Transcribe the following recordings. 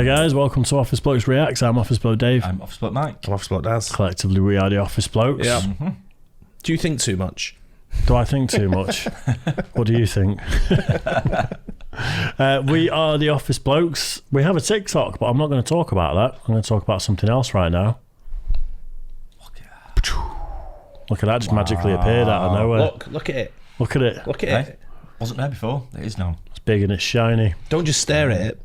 Hi guys, welcome to Office Blokes Reacts. I'm Office Bloke Dave. I'm Office Bloke Mike. I'm Office Bloke Daz. Collectively we are the Office Blokes. Yeah. Mm-hmm. Do you think too much? Do I think too much? What do you think? We are the Office Blokes. We have a TikTok, but I'm not going to talk about that. I'm going to talk about something else right now. Look at that, just magically appeared out of nowhere. Look at it. Look at it. Look at it. Wasn't there before. It is now. It's big and it's shiny. Don't just stare at it.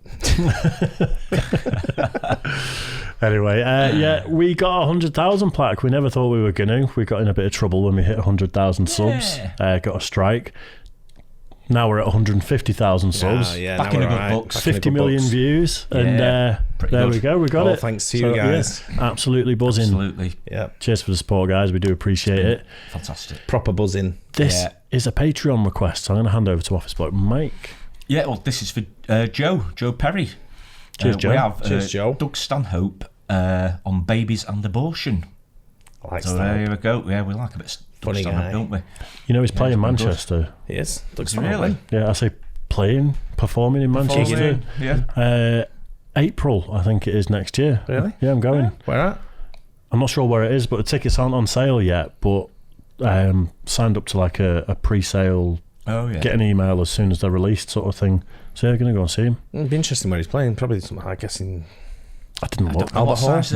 Anyway, yeah, we got 100,000 plaque. We never thought we were going to. We got in a bit of trouble when we hit 100,000 subs. Got a strike. Now we're at 150,000 subs. Yeah, Back in the good books. 50 million views. And there good. we go. We got it. Thanks to you guys. Yeah, absolutely buzzing. Absolutely. Yeah. Cheers for the support, guys. We do appreciate it. Fantastic. Proper buzzing. This is a Patreon request, so I'm going to hand over to Office Bloke Mike. Yeah, well, this is for Joe Perry. Cheers, Joe. We have Joe. Doug Stanhope on babies and abortion. I like so there we go. Yeah, we like a bit of funny Stanhope, guy, don't we? You know he's playing in Manchester. He is. Doug Stanhope. Really? Yeah, I say performing in Manchester. Yeah. April, I think it is next year. Really? Yeah, I'm going. Where at? I'm not sure where it is, but the tickets aren't on sale yet. But signed up to like a pre-sale. Oh yeah. Get an email as soon as they're released, sort of thing. So yeah, going to go and see him. It'd be interesting where he's playing. Probably some, I guess, in I didn't look. Albert Hall. What size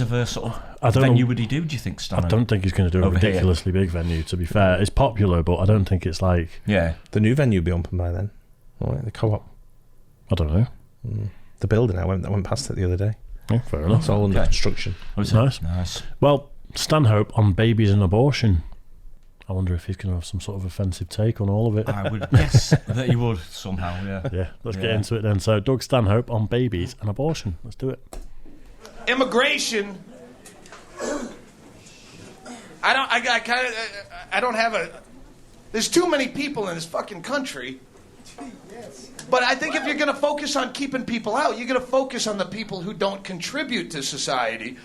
of a sort of venue would he do? Do you think, Stan? I don't think he's going to do a ridiculously big venue. To be fair, it's popular, but I don't think it's like the new venue will be open by then. Oh, the Co-op. I don't know. The building I went past it the other day. Yeah, fair enough. It's all under construction. Nice. Well, Stanhope on babies and abortion. I wonder if he's going to have some sort of offensive take on all of it. I would guess that he would somehow. Yeah. Let's get into it then. So, Doug Stanhope on babies and abortion. Let's do it. Immigration. I don't have a. There's too many people in this fucking country. But I think if you're going to focus on keeping people out, you're going to focus on the people who don't contribute to society.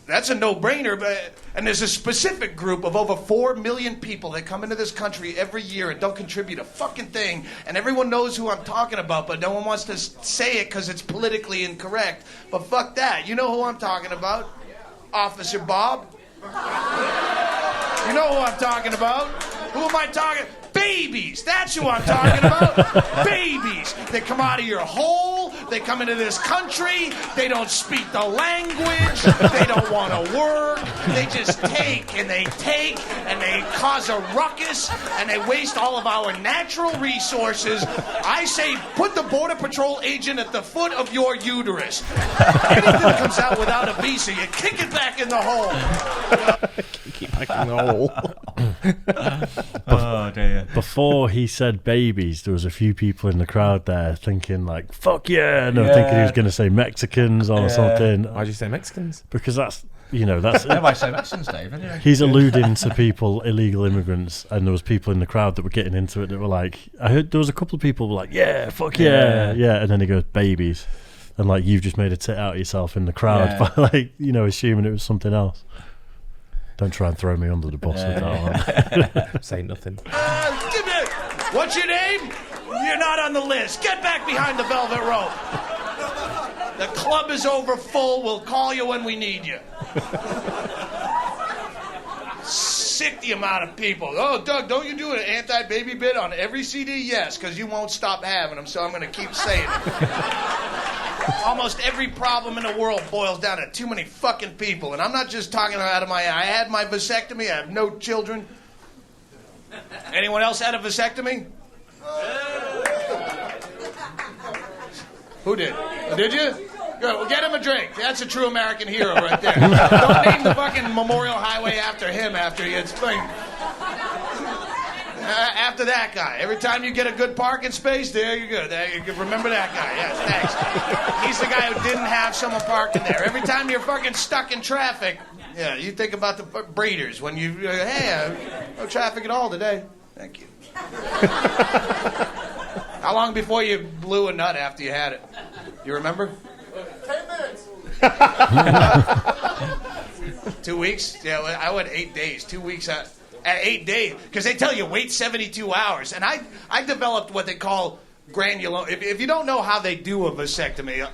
That's a no-brainer. And there's a specific group of over 4 million people that come into this country every year and don't contribute a fucking thing. And everyone knows who I'm talking about, but no one wants to say it because it's politically incorrect. But fuck that. You know who I'm talking about? Officer Bob. You know who I'm talking about. Who am I talking? Babies! That's who I'm talking about! Babies! They come out of your hole, they come into this country, they don't speak the language, they don't want to work, they just take, and they cause a ruckus, and they waste all of our natural resources. I say, put the Border Patrol agent at the foot of your uterus. Anything that comes out without a visa, you kick it back in the hole. Keep back in the hole. Oh dear. Before he said babies, there was a few people in the crowd there thinking like, fuck yeah, and I'm thinking he was going to say Mexicans or something. Why'd you say Mexicans? Because that's Why say Mexicans, Dave? Anyway. He's alluding to people, illegal immigrants, and there was people in the crowd that were getting into it that were like, I heard there was a couple of people who were like, yeah, fuck yeah, and then he goes, babies. And like, you've just made a tit out of yourself in the crowd by like, assuming it was something else. Don't try and throw me under the bus with that one. Say nothing. What's your name? You're not on the list. Get back behind the velvet rope. The club is over full. We'll call you when we need you. Sick the amount of people. Oh, Doug, don't you do an anti-baby bit on every CD? Yes, because you won't stop having them, so I'm going to keep saying it. Almost every problem in the world boils down to too many fucking people. And I'm not just talking out of my eye. I had my vasectomy. I have no children. Anyone else had a vasectomy? Who did? Did you? Good. Well, get him a drink. That's a true American hero right there. Don't name the fucking Memorial Highway after him after he gets after that guy. Every time you get a good parking space, there you go. There you go. Remember that guy. Yes, thanks. He's the guy who didn't have someone parking there. Every time you're fucking stuck in traffic, you think about the breeders when you, no traffic at all today. Thank you. How long before you blew a nut after you had it? You remember? 10 minutes. 2 weeks? Yeah, I went 8 days. 2 weeks at 8 days. Because they tell you wait 72 hours. And I developed what they call granuloma. If you don't know how they do a vasectomy,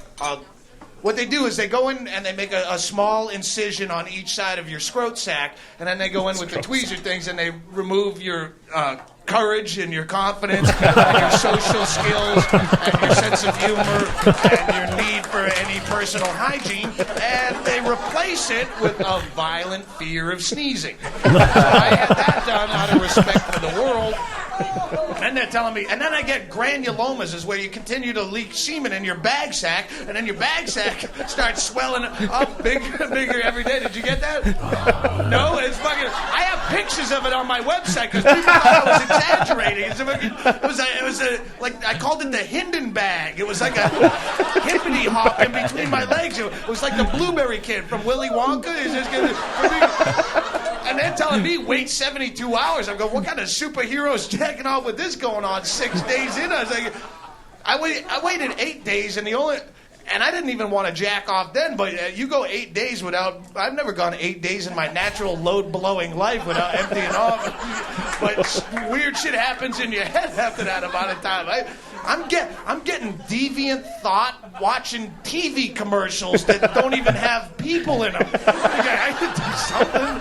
what they do is they go in and they make a small incision on each side of your scrot sac, and then they go in with the tweezer things and they remove your courage and your confidence and your social skills and your sense of humor and your need for any personal hygiene, and they replace it with a violent fear of sneezing. So I had that done out of respect for the world. And they're telling me, and then I get granulomas, is where you continue to leak semen in your bag sack, and then your bag sack starts swelling up bigger and bigger every day. Did you get that? No, it's fucking. I have pictures of it on my website because people thought I was exaggerating. It was like I called it the Hinden bag. It was like a hippity hop in between my legs. It was like the Blueberry Kid from Willy Wonka. It's just gonna. And they're telling me wait 72 hours. I'm going, what kind of superheroes jacking off with this going on 6 days in? I was like, I waited 8 days, and I didn't even want to jack off then, but you go 8 days without, I've never gone 8 days in my natural load-blowing life without emptying off. But weird shit happens in your head after that amount of time. I'm getting deviant thought watching TV commercials that don't even have people in them. I could do something.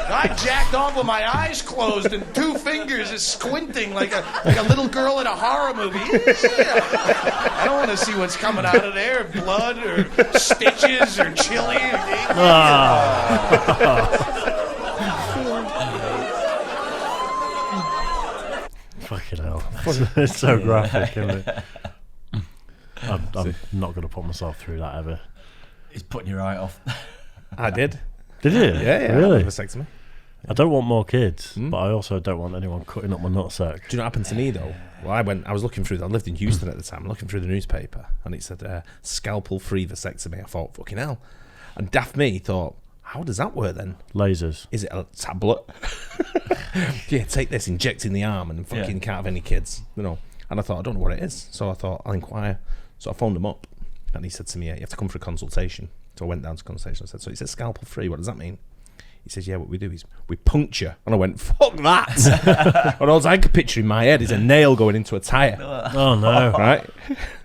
I jacked off with my eyes closed and 2 fingers is squinting like a little girl in a horror movie. I don't want to see what's coming out of there, blood or stitches or chili. Fucking hell. It's so graphic, isn't it? I'm not going to put myself through that ever. It's putting your eye off. I did. Did you? Yeah. Really? Vasectomy. I don't want more kids, but I also don't want anyone cutting up my nutsack. Do you know what happened to me though? Well, I was looking through. I lived in Houston at the time. Looking through the newspaper, and it said scalpel-free vasectomy. I thought, fucking hell. And daft me thought, how does that work then? Lasers. Is it a tablet? Yeah, take this, inject in the arm, and fucking can't have any kids, you know. And I thought, I don't know what it is. So I thought, I'll inquire. So I phoned him up, and he said to me, you have to come for a consultation. So I went down to consultation. I said, so he said scalpel-free. What does that mean? He says, yeah, what we do is we puncture. And I went, fuck that. And all I could picture in my head is a nail going into a tyre. Oh, no. Right?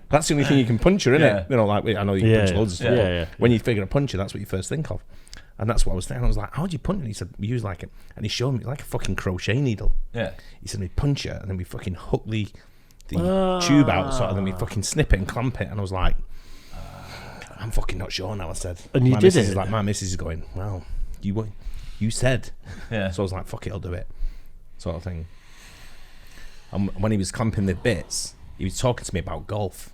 That's the only thing you can puncture, isn't it? You know, like, I know you can punch loads of stuff. Yeah. When you figure a puncture, that's what you first think of. And that's what I was saying. I was like, how do you punch? And he said, we use like it. And he showed me like a fucking crochet needle. Yeah. He said, we punch it, and then we fucking hook the tube out, sort of, then we fucking snip it and clamp it. And I was like, I'm fucking not sure now, I said. And you did it? Like, my missus is going, well, you said. Yeah. So I was like, fuck it, I'll do it. Sort of thing. And when he was clamping the bits, he was talking to me about golf.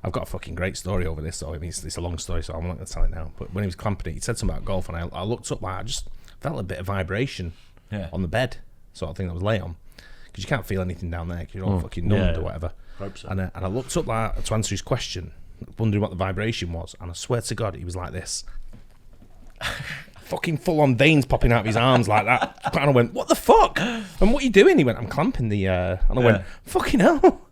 I've got a fucking great story over this, so I mean, it's a long story, so I'm not going to tell it now. But when he was clamping it, he said something about golf, and I looked up, like, I just felt a bit of vibration on the bed, sort of thing that was lay on. Because you can't feel anything down there, because you're all fucking numbed or whatever. Hope so. And I looked up like, to answer his question, wondering what the vibration was, and I swear to God, he was like this. Fucking full-on veins popping out of his arms like that. And I went, what the fuck? And what are you doing? He went, I'm clamping the... And I went, fucking hell.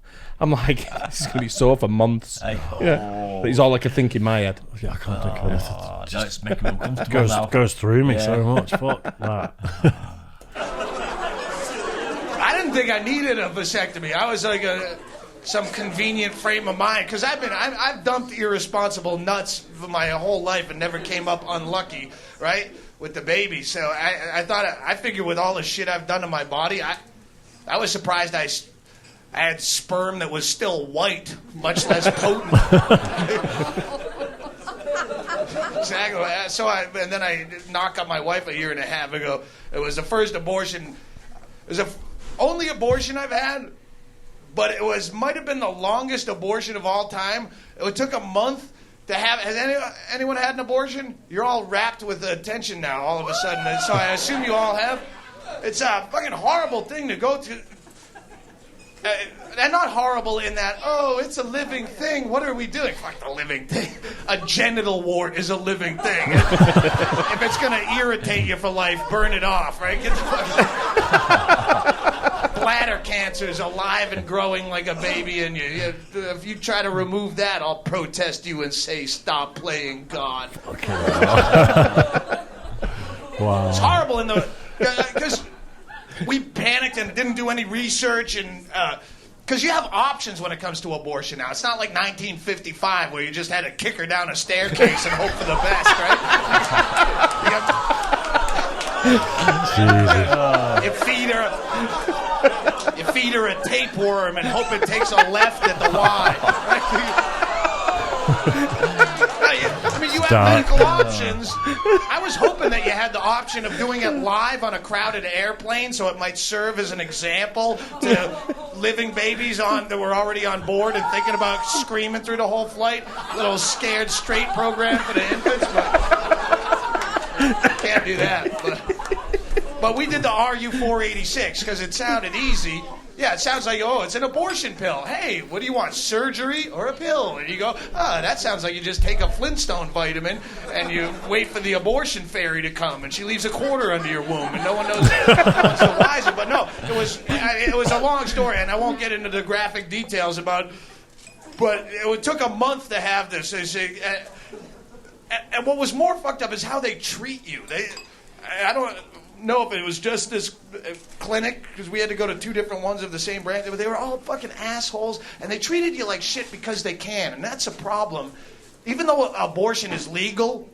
I'm like, this is going to be sore for months. Yeah. But he's all I could think in my head. Yeah, I can't think of anything. No, it's making me uncomfortable now. Goes through me so much. Fuck that. I didn't think I needed a vasectomy. I was like some convenient frame of mind, because I've dumped irresponsible nuts for my whole life and never came up unlucky, right, with the baby. So I figured with all the shit I've done to my body, I was surprised I had sperm that was still white, much less potent. Exactly. So and then I knocked on my wife a year and a half ago. It was the first abortion. It was the only abortion I've had, but it might have been the longest abortion of all time. It took a month to have. Has anyone had an abortion? You're all wrapped with attention now, all of a sudden. So I assume you all have. It's a fucking horrible thing to go through. And not horrible in that, it's a living thing. What are we doing? Fuck the living thing. A genital wart is a living thing. If it's going to irritate you for life, burn it off, right? Get the fuck. Bladder cancer is alive and growing like a baby in you. If you try to remove that, I'll protest you and say, stop playing God. Okay. Wow. It's horrible because we panicked and didn't do any research, and Because you have options when it comes to abortion now. It's not like 1955 where you just had to kick her down a staircase and hope for the best, right? You feed her a tapeworm and hope it takes a left at the Y. I mean, you have medical options. I was hoping that you had the option of doing it live on a crowded airplane, so it might serve as an example to living babies that were already on board and thinking about screaming through the whole flight. Little scared straight program for the infants, but can't do that. But we did the RU486 because it sounded easy. Yeah, it sounds like, it's an abortion pill. Hey, what do you want, surgery or a pill? And you go, that sounds like you just take a Flintstone vitamin and you wait for the abortion fairy to come and she leaves a quarter under your womb and no one knows what's the wiser. But no, it was a long story and I won't get into the graphic details about, but it took a month to have this. And what was more fucked up is how they treat you. I don't know if it was just this clinic, because we had to go to 2 different ones of the same brand, but they were all fucking assholes, and they treated you like shit because they can, and that's a problem. Even though abortion is legal,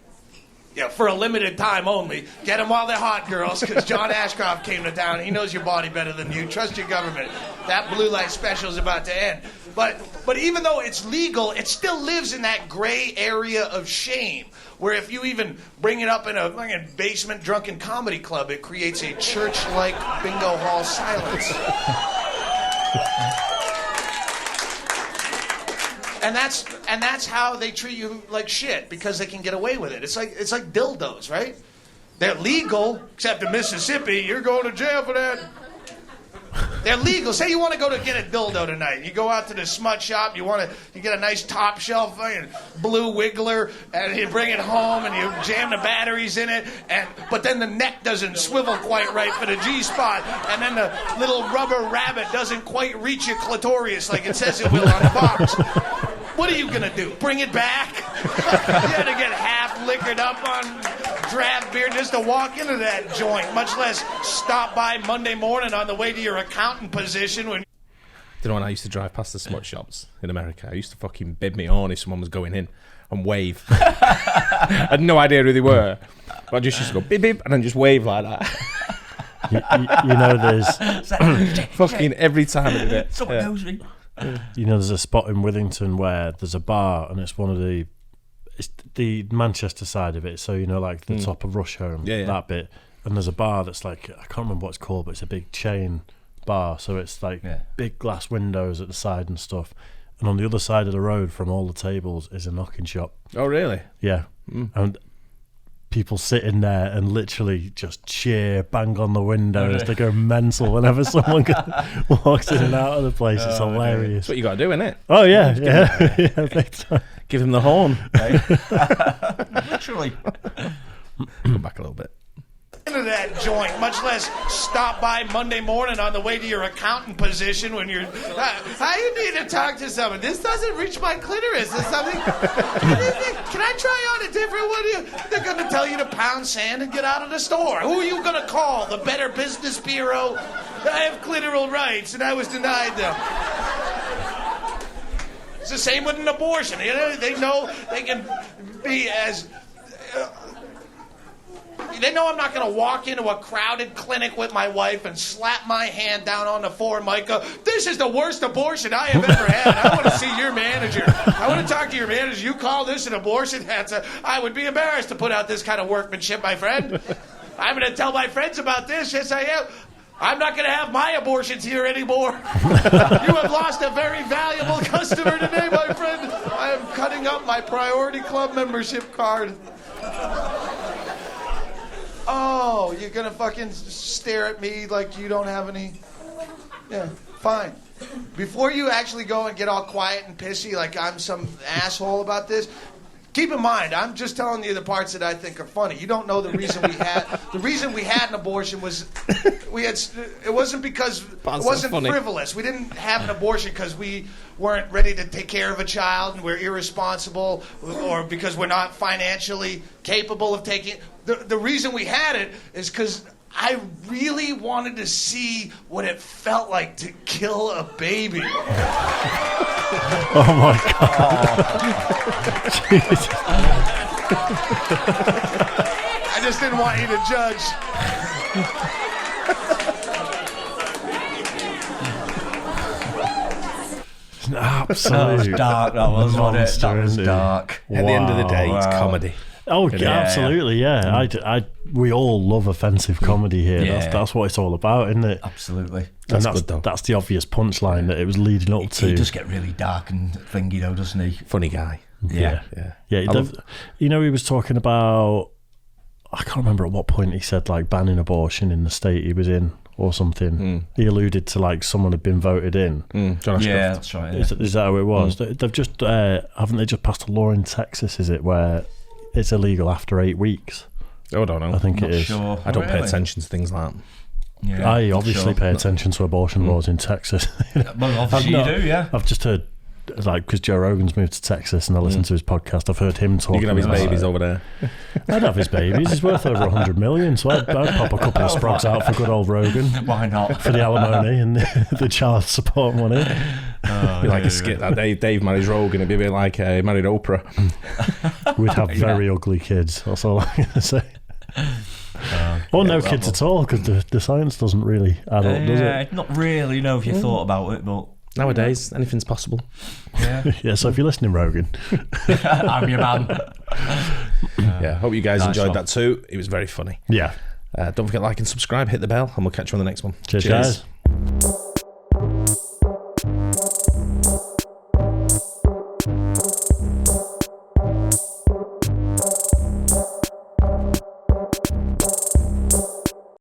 for a limited time only, get them while they're hot, girls, because John Ashcroft came to town. He knows your body better than you. Trust your government. That blue light special is about to end. But even though it's legal, it still lives in that gray area of shame, where if you even bring it up in a fucking basement drunken comedy club, it creates a church-like bingo hall silence. And that's how they treat you like shit, because they can get away with it. It's like dildos, right? They're legal, except in Mississippi, you're going to jail for that. They're legal. Say you want to go to get a dildo tonight. You go out to the smut shop. You get a nice top shelf blue wiggler, and you bring it home and you jam the batteries in it. But then the neck doesn't swivel quite right for the G spot, and then the little rubber rabbit doesn't quite reach your clitoris like it says it will on the box. What are you gonna do? Bring it back? You had to get half liquored up on draft beer just to walk into that joint, much less stop by Monday morning on the way to your accountant position when... You know, when I used to drive past the smut shops in America, I used to fucking bid me on if someone was going in and wave. I had no idea who they were, but I just used to go beep beep and then just wave like that. You know, there's fucking every time I did it. Someone knows me. You know, there's a spot in Withington where there's a bar, and it's it's the Manchester side of it. So, you know, like the top of Rusholme, that bit. And there's a bar that's like, I can't remember what it's called, but it's a big chain bar. So it's like big glass windows at the side and stuff. And on the other side of the road from all the tables is a knocking shop. Oh, really? Yeah. And people sit in there and literally just cheer, bang on the windows. They go mental whenever someone walks in and out of the place. It's hilarious. That's what you got to do, isn't it? Oh, yeah. Big time. Give him the horn. Literally. Go back a little bit. Into that joint, much less stop by Monday morning on the way to your accountant position when you're... how you need to talk to someone? This doesn't reach my clitoris or something. Can I try on a different one? They're going to tell you to pound sand and get out of the store. Who are you going to call? The Better Business Bureau? I have clitoral rights and I was denied them. It's the same with an abortion. You know, they know they can be as... They know I'm not going to walk into a crowded clinic with my wife and slap my hand down on the formica. This is the worst abortion I have ever had. I want to see your manager. I want to talk to your manager. You call this an abortion? I would be embarrassed to put out this kind of workmanship, my friend. I'm going to tell my friends about this. Yes, I am. I'm not going to have my abortions here anymore. You have lost a very valuable customer today, my friend. I am cutting up my Priority Club membership card. Oh, you're going to fucking stare at me like you don't have any... Yeah, fine. Before you actually go and get all quiet and pissy like I'm some asshole about this, keep in mind, I'm just telling you the parts that I think are funny. You don't know the reason we had... The reason we had an abortion was... It wasn't because... It wasn't frivolous. We didn't have an abortion because we weren't ready to take care of a child and we're irresponsible or because we're not financially capable of taking... The reason we had it is because I really wanted to see what it felt like to kill a baby. Oh my God. Jesus. I just didn't want you to judge. Absolutely. That was dark, that was, wasn't it? That was dark. At the end of the day, it's comedy. Oh, absolutely, yeah. We all love offensive comedy here. Yeah. That's what it's all about, isn't it? Absolutely. That's good, though. That's the obvious punchline that it was leading up to. He does get really dark and thingy, though, doesn't he? Funny guy. Yeah. He was talking about, I can't remember at what point he said, like, banning abortion in the state he was in or something. He alluded to, like, someone had been voted in. John Ashcroft. Yeah, that's right. Yeah. Is that how it was? They've just, haven't they just passed a law in Texas, is it, where it's illegal after 8 weeks? Oh, I don't know. I think it is. Sure. I don't pay attention to things like that. Yeah, I obviously pay attention to abortion laws in Texas. Well, obviously you do, yeah. I've just heard, like, because Joe Rogan's moved to Texas and I listen to his podcast, I've heard him talk. You can have his about babies it. over there. I'd have his babies. He's worth over 100 million, so I'd pop a couple of sprogs out for good old Rogan. Why not? For the alimony and the child support money. It'd be like a skit that Dave marries Rogan. It'd be a bit like he married Oprah. We'd have very ugly kids. That's all I'm going to say. No kids at all, because the science doesn't really add up, does it? Not really, no, if you thought about it, but... Nowadays, anything's possible. Yeah. Yeah, so if you're listening, Rogan. I'm your man. Hope you guys enjoyed that too. It was very funny. Yeah. Don't forget to like and subscribe, hit the bell, and we'll catch you on the next one. Cheers. Guys.